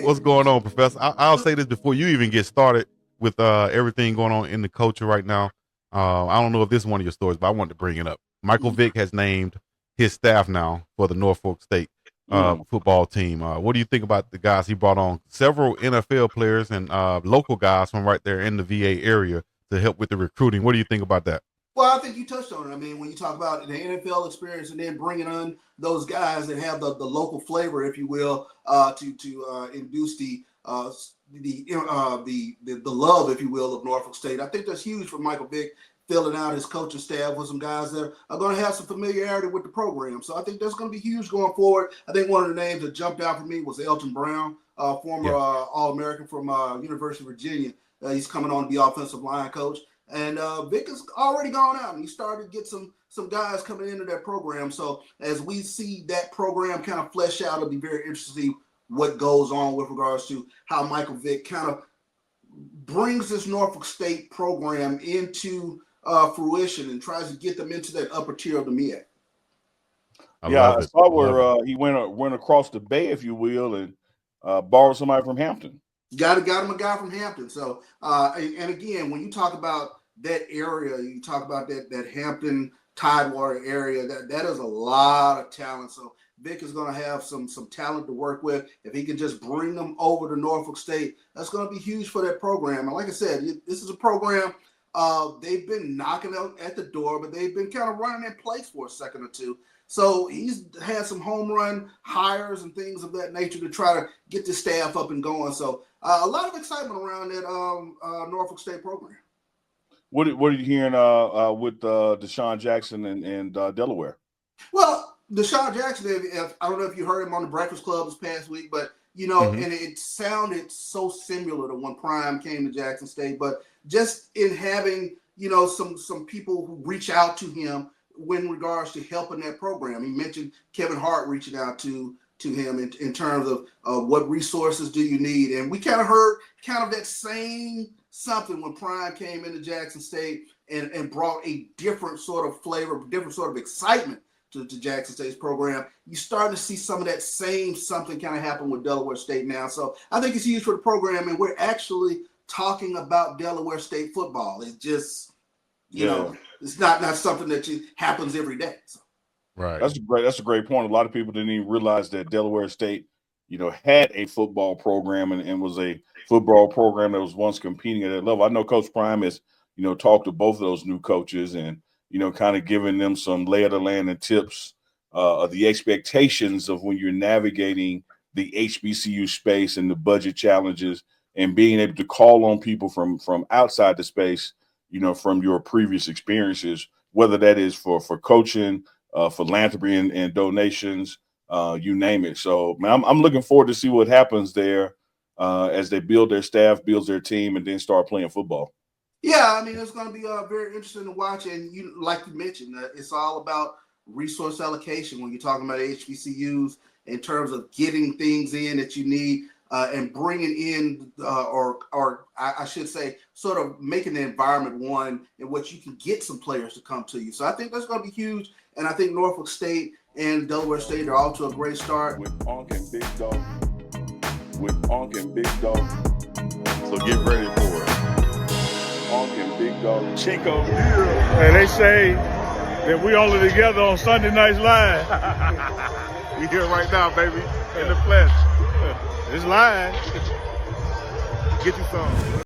What's going on, Professor? I'll say this before you even get started with everything going on in the culture right now. I don't know if this is one of your stories, but I wanted to bring it up. Michael Vick has named his staff now for the Norfolk State football team. What do you think about the guys he brought on? Several NFL players and local guys from right there in the VA area to help with the recruiting. What do you think about that? Well, I think you touched on it. I mean, when you talk about the NFL experience and then bringing on those guys that have the local flavor, if you will, to induce the love, if you will, of Norfolk State. I think that's huge for Michael Vick, filling out his coaching staff with some guys that are going to have some familiarity with the program. So I think that's going to be huge going forward. I think one of the names that jumped out for me was Elton Brown, former All-American from University of Virginia. He's coming on to be offensive line coach. And Vic has already gone out and he started to get some guys coming into that program. So as we see that program kind of flesh out, it'll be very interesting to see what goes on with regards to how Michael Vick kind of brings this Norfolk State program into fruition and tries to get them into that upper tier of the MEAC. I saw where he went across the bay, if you will, and borrowed somebody from Hampton. Got him a guy from Hampton. So, and again, when you talk about that area, you talk about that Hampton Tidewater area, that is a lot of talent. So Vic is going to have some talent to work with. If he can just bring them over to Norfolk State, that's going to be huge for that program. And like I said, this is a program they've been knocking out at the door, but they've been kind of running in place for a second or two. So he's had some home run hires and things of that nature to try to get the staff up and going. So a lot of excitement around that Norfolk State program. What are you hearing with Deshaun Jackson and Delaware? Well, Deshaun Jackson, I don't know if you heard him on the Breakfast Club this past week, but, and it sounded so similar to when Prime came to Jackson State. But just in having, some people who reach out to him in regards to helping that program. He mentioned Kevin Hart reaching out to him in terms of what resources do you need. And we kind of heard kind of that same something when Prime came into Jackson State and brought a different sort of flavor, different sort of excitement to Jackson State's program. You're starting to see some of that same something kind of happen with Delaware State now. So I think it's huge for the program, and we're actually talking about Delaware State football. It's just, it's not something that happens every day. So. Right. That's a great point. A lot of people didn't even realize that Delaware State, had a football program and was a football program that was once competing at that level. I know Coach Prime has, talked to both of those new coaches and, kind of giving them some lay of the land and tips of the expectations of when you're navigating the HBCU space and the budget challenges and being able to call on people from outside the space, from your previous experiences, whether that is for coaching, philanthropy and donations, you name it. So, man, I'm looking forward to see what happens there as they build their staff, builds their team, and then start playing football. Yeah, I mean, it's going to be very interesting to watch. And like you mentioned, it's all about resource allocation when you're talking about HBCUs in terms of getting things in that you need and bringing in, or I should say, sort of making the environment one in which you can get some players to come to you. So I think that's going to be huge. And I think Norfolk State and Delaware State are off to a great start. With Onk and Big Dog. So get ready for it. Onk and Big Dog. Chico. And they say that we only together on Sunday Nights Live. We here right now, baby, in the flesh. It's live. Get you some.